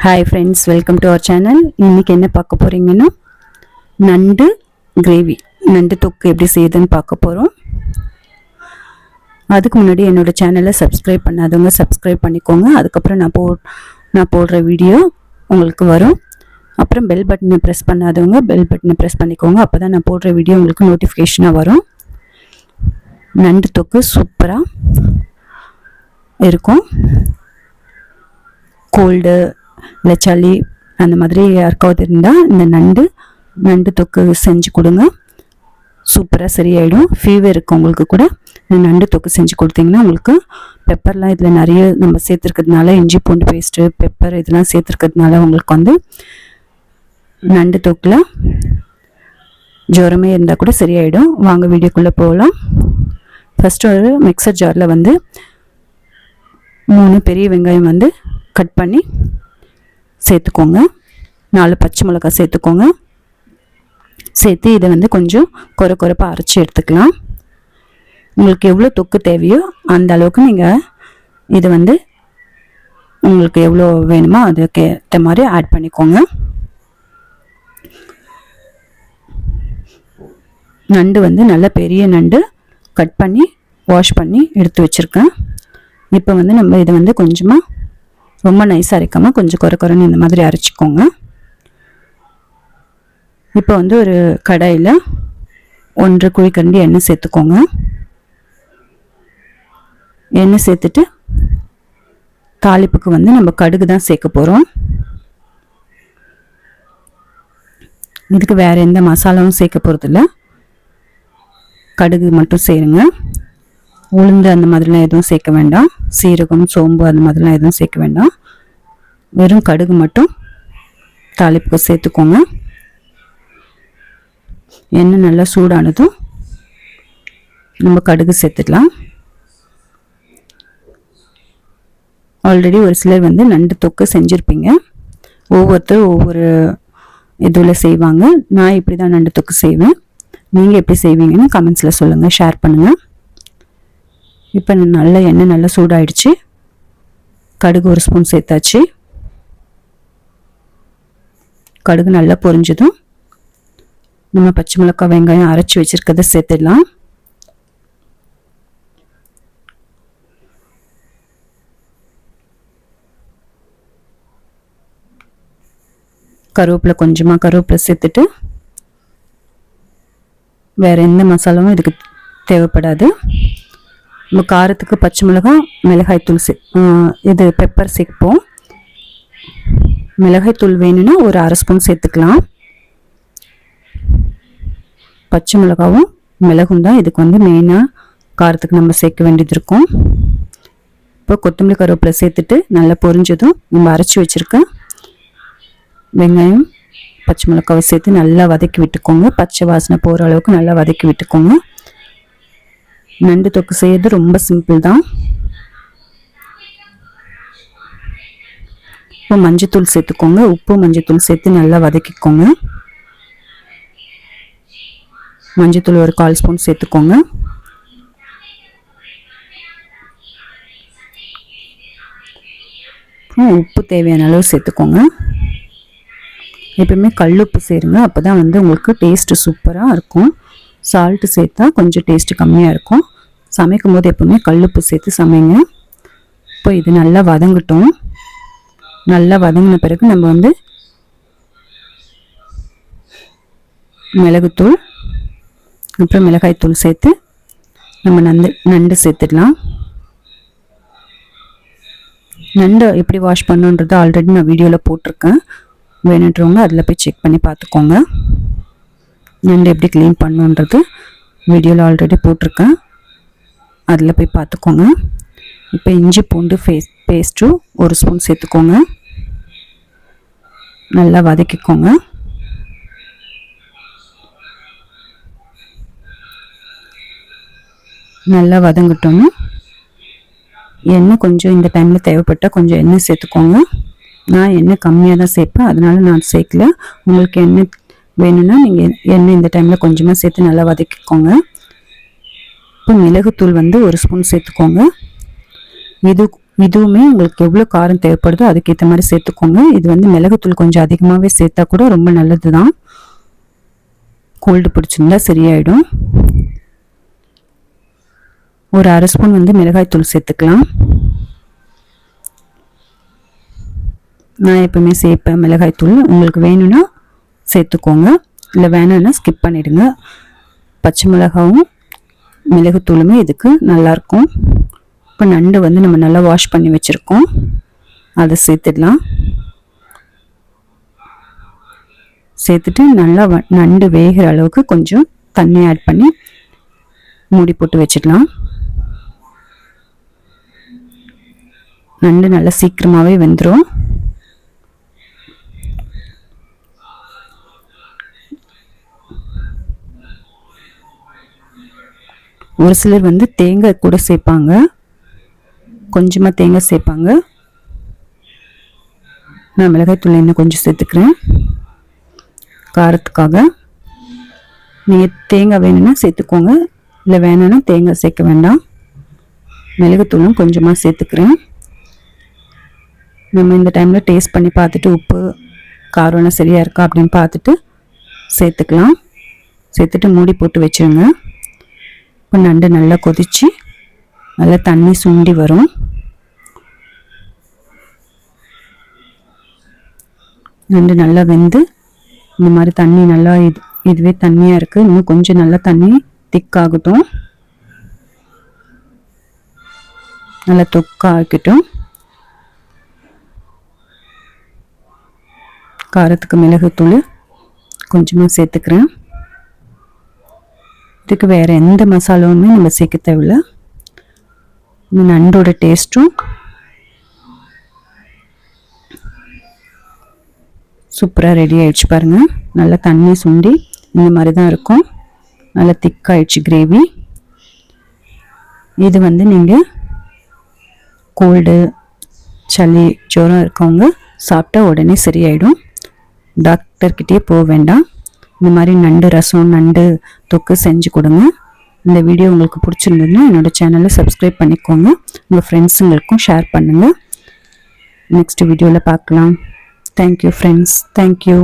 Hi friends, welcome to our channel. இன்றைக்கி என்ன பார்க்க போகிறீங்கன்னா, நண்டு கிரேவி, நண்டு தொக்கு எப்படி செய்யுதுன்னு பார்க்க போகிறோம். அதுக்கு முன்னாடி என்னோடய சேனலை சப்ஸ்கிரைப் பண்ணாதவங்க சப்ஸ்கிரைப் பண்ணிக்கோங்க. அதுக்கப்புறம் நான் போடுற வீடியோ உங்களுக்கு வரும். அப்புறம் பெல் பட்டனை ப்ரெஸ் பண்ணாதவங்க பெல் பட்டனை ப்ரெஸ் பண்ணிக்கோங்க. அப்போ தான் நான் போடுற வீடியோ உங்களுக்கு நோட்டிஃபிகேஷனாக வரும். நண்டு தொக்கு சூப்பராக இருக்கும். கோல்டு இல்லை சளி அந்த மாதிரி யாருக்காவது இருந்தால் இந்த நண்டு தொக்கு செஞ்சு கொடுங்க, சூப்பராக சரியாயிடும். ஃபீவர் இருக்கவங்களுக்கு கூட இந்த நண்டு தொக்கு செஞ்சு கொடுத்தீங்கன்னா உங்களுக்கு பெப்பர்லாம் இதில் நிறைய நம்ம சேர்த்துருக்கிறதுனால, இஞ்சி பூண்டு பேஸ்ட்டு, பெப்பர் இதெல்லாம் சேர்த்துருக்கிறதுனால உங்களுக்கு வந்து நண்டு தொக்கில் ஜுரமே இருந்தால் கூட சரியாயிடும். வாங்க வீடியோக்குள்ளே போகலாம். ஃபஸ்ட்டு ஒரு மிக்சர் ஜாரில் வந்து 3 பெரிய வெங்காயம் வந்து கட் பண்ணி சேர்த்துக்கோங்க. 4 பச்சை மிளகாய் சேர்த்துக்கோங்க. சேர்த்து இதை வந்து கொஞ்சம் கொரப்பாக அரைச்சி எடுத்துக்கலாம். உங்களுக்கு எவ்வளோ தொக்கு தேவையோ அந்த அளவுக்கு நீங்கள் இதை வந்து உங்களுக்கு எவ்வளோ வேணுமோ அதுக்கு ஏற்ற மாதிரி ஆட் பண்ணிக்கோங்க. நண்டு வந்து நல்ல பெரிய நண்டு கட் பண்ணி வாஷ் பண்ணி எடுத்து வச்சுருக்கேன். இப்போ வந்து நம்ம இதை வந்து கொஞ்சமாக ரொம்ப நைஸாக அரைக்காமல் கொஞ்சம் கொரன்னு இந்த மாதிரி அரைச்சிக்கோங்க. இப்போ வந்து ஒரு கடாயில் 1 குழிக்கரண்டி எண்ணெய் சேர்த்துக்கோங்க. எண்ணெய் சேர்த்துட்டு தாளிப்புக்கு வந்து நம்ம கடுகு தான் சேர்க்க போகிறோம். இதுக்கு வேறு எந்த மசாலாவும் சேர்க்க போகிறதில்ல, கடுகு மட்டும் சேருங்க. உளுந்து அந்த மாதிரிலாம் எதுவும் சேர்க்க வேண்டாம். சீரகம், சோம்பு அந்த மாதிரிலாம் எதுவும் சேர்க்க வேண்டாம். வெறும் கடுகு மட்டும் தாளிப்புக்கு சேர்த்துக்கோங்க. எண்ணெய் நல்லா சூடானதும் நம்ம கடுகு சேர்த்துக்கலாம். ஆல்ரெடி ஒரு சிலர் வந்து நண்டு தொக்கு செஞ்சுருப்பீங்க. ஒவ்வொருத்தரும் ஒவ்வொரு இதில் செய்வாங்க. நான் இப்படி தான் நண்டு தொக்கு செய்வேன். நீங்கள் எப்படி செய்வீங்கன்னு கமெண்ட்ஸில் சொல்லுங்கள், ஷேர் பண்ணுங்கள். இப்போ நல்ல எண்ணெய் நல்லா சூடாயிடுச்சு. கடுகு 1 ஸ்பூன் சேர்த்தாச்சு. கடுகு நல்லா பொரிஞ்சதும் நம்ம பச்சை மிளகாய், வெங்காயம் அரைச்சி வச்சுருக்கிறத சேர்த்துடலாம். கொஞ்சமாக கருவேப்பிலை சேர்த்துட்டு, வேறு எந்த மசாலாவும் இதுக்கு தேவைப்படாது. நம்ம காரத்துக்கு பச்சை மிளகாய், மிளகாய்த்தூள் இது பெப்பர் சேர்ப்போம். மிளகாய்த்தூள் வேணும்னா ஒரு 1/2 ஸ்பூன் சேர்த்துக்கலாம். பச்சை மிளகாவும் மிளகும் தான் இதுக்கு வந்து மெயினாக காரத்துக்கு நம்ம சேர்க்க வேண்டியது இருக்கும். இப்போ கொத்தமல்லி, கருவேப்பிலை சேர்த்துட்டு நல்லா பொரிஞ்சதும் நம்ம அரைச்சி வச்சுருக்க வெங்காயம், பச்சை மிளகாவை சேர்த்து நல்லா வதக்கி விட்டுக்கோங்க. பச்சை வாசனை போகிற அளவுக்கு நல்லா வதக்கி விட்டுக்கோங்க. நண்டு தொக்கு செய்யறது ரொம்ப சிம்பிள் தான். இப்போ மஞ்சத்தூள் சேர்த்துக்கோங்க. உப்பு, மஞ்சத்தூள் சேர்த்து நல்லா வதக்கிக்கோங்க. மஞ்சத்தூள் ஒரு 1/4 ஸ்பூன் சேர்த்துக்கோங்க. உப்பு தேவையான அளவு சேர்த்துக்கோங்க. எப்பவுமே கல்லுப்பு சேருங்க, அப்போ தான் வந்து உங்களுக்கு டேஸ்ட்டு சூப்பராக இருக்கும். சால்ட்டு சேர்த்தா கொஞ்சம் டேஸ்ட்டு கம்மியாக இருக்கும். சமைக்கும் போது எப்பவுமே கல்லுப்பு சேர்த்து சமைங்க. இப்போ இது நல்லா வதங்கட்டும். நல்லா வதங்கின பிறகு நம்ம வந்து மிளகுத்தூள், அப்புறம் மிளகாய்த்தூள் சேர்த்து நம்ம நண்டு சேர்த்துடலாம். நண்டு எப்படி வாஷ் பண்ணுன்றது ஆல்ரெடி நான் வீடியோவில் போட்டிருக்கேன். வேணுன்றவங்க அதில் போய் செக் பண்ணி பார்த்துக்கோங்க. நண்டு எப்படி க்ளீன் பண்ணுன்றது வீடியோவில் ஆல்ரெடி போட்டிருக்கேன், அதில் போய் பார்த்துக்கோங்க. இப்போ இஞ்சி பூண்டு பேஸ்ட்டும் 1 ஸ்பூன் சேர்த்துக்கோங்க. நல்லா வதக்கிக்கோங்க. நல்லா வதங்கட்டோன்னு எண்ணெய் கொஞ்சம் இந்த டைமில் தேவைப்பட்டால் கொஞ்சம் எண்ணெய் சேர்த்துக்கோங்க. நான் எண்ணெய் கம்மியாக தான் சேர்ப்பேன், அதனால நான் சேர்க்கல. உங்களுக்கு எண்ணெய் வேணும்னா நீங்கள் எண்ணெய் இந்த டைமில் கொஞ்சமாக சேர்த்து நல்லா வதக்கிக்கோங்க. இப்போ மிளகுத்தூள் வந்து 1 ஸ்பூன் சேர்த்துக்கோங்க. இதுவுமே உங்களுக்கு எவ்வளோ காரம் தேவைப்படுதோ அதுக்கேற்ற மாதிரி சேர்த்துக்கோங்க. இது வந்து மிளகுத்தூள் கொஞ்சம் அதிகமாகவே சேர்த்தா கூட ரொம்ப நல்லது தான். கோல்டு பிடிச்சிருந்தா சரியாயிடும். ஒரு அரை ஸ்பூன் வந்து மிளகாய்த்தூள் சேர்த்துக்கலாம். நான் எப்பவுமே சேர்ப்பேன் மிளகாய்த்தூள். உங்களுக்கு வேணும்னா சேர்த்துக்கோங்க, இல்லை வேணும்னா ஸ்கிப் பண்ணிடுங்க. பச்சை மிளகாவும் மிளகுத்தூளுமே இதுக்கு நல்லாயிருக்கும். இப்போ நண்டு வந்து நம்ம நல்லா வாஷ் பண்ணி வச்சுருக்கோம், அதை சேர்த்துடலாம். சேர்த்துட்டு நல்லா நண்டு வேகிற அளவுக்கு கொஞ்சம் தண்ணி ஆட் பண்ணி மூடி போட்டு வச்சிடலாம். நண்டு நல்லா சீக்கிரமாகவே வெந்துடும். ஒரு சிலர் வந்து தேங்காய் கூட சேர்ப்பாங்க, கொஞ்சமாக தேங்காய் சேர்ப்பாங்க. நான் மிளகாய்த்தூள் இன்னும் கொஞ்சம் சேர்த்துக்கிறேன் காரத்துக்காக. நீங்கள் தேங்காய் வேணும்னா சேர்த்துக்கோங்க, இல்லை வேணும்னா தேங்காய் சேர்க்க வேண்டாம். மிளகுத்தூளும் கொஞ்சமாக சேர்த்துக்கிறேன். நம்ம இந்த டைமில் டேஸ்ட் பண்ணி பார்த்துட்டு உப்பு காரம்லாம் சரியாக இருக்கா அப்படின்னு பார்த்துட்டு சேர்த்துக்கலாம். சேர்த்துட்டு மூடி போட்டு வச்சுருங்க. இப்போ நண்டு நல்லா கொதித்து நல்லா தண்ணி சுண்டி வரும். நண்டு நல்லா வெந்து இந்த மாதிரி தண்ணி நல்லா இதுவே தண்ணியாக இருக்குது. இன்னும் கொஞ்சம் நல்லா தண்ணி திக்காகட்டும், நல்லா தொக்காகட்டும். காரத்துக்கு மிளகுத்தூள் கொஞ்சமாக சேர்த்துக்கிறேன். இதுக்கு வேறு எந்த மசாலாவுமே நம்ம சேர்க்க தேவையில்லை. இந்த நண்டோட டேஸ்ட்டும் சூப்பராக ரெடி ஆகிடுச்சு பாருங்கள். நல்லா தண்ணி சுண்டி இந்த மாதிரி தான் இருக்கும். நல்லா திக்காகிடுச்சு கிரேவி. இது வந்து நீங்கள் கோல்டு சளி ஜுரம் இருக்கவங்க சாப்பிட்டா உடனே சரியாயிடும். டாக்டர்கிட்டே போக வேண்டாம். இந்த மாதிரி நண்டு ரசம் நண்டு தொக்கு செஞ்சு கொடுங்க. இந்த வீடியோ உங்களுக்கு பிடிச்சிருந்ததுன்னா என்னோடய சேனலை சப்ஸ்கிரைப் பண்ணிக்கோங்க. உங்கள் ஃப்ரெண்ட்ஸுங்களுக்கும் ஷேர் பண்ணுங்கள். நெக்ஸ்ட் வீடியோவில் பார்க்கலாம். Thank you friends. தேங்க்யூ.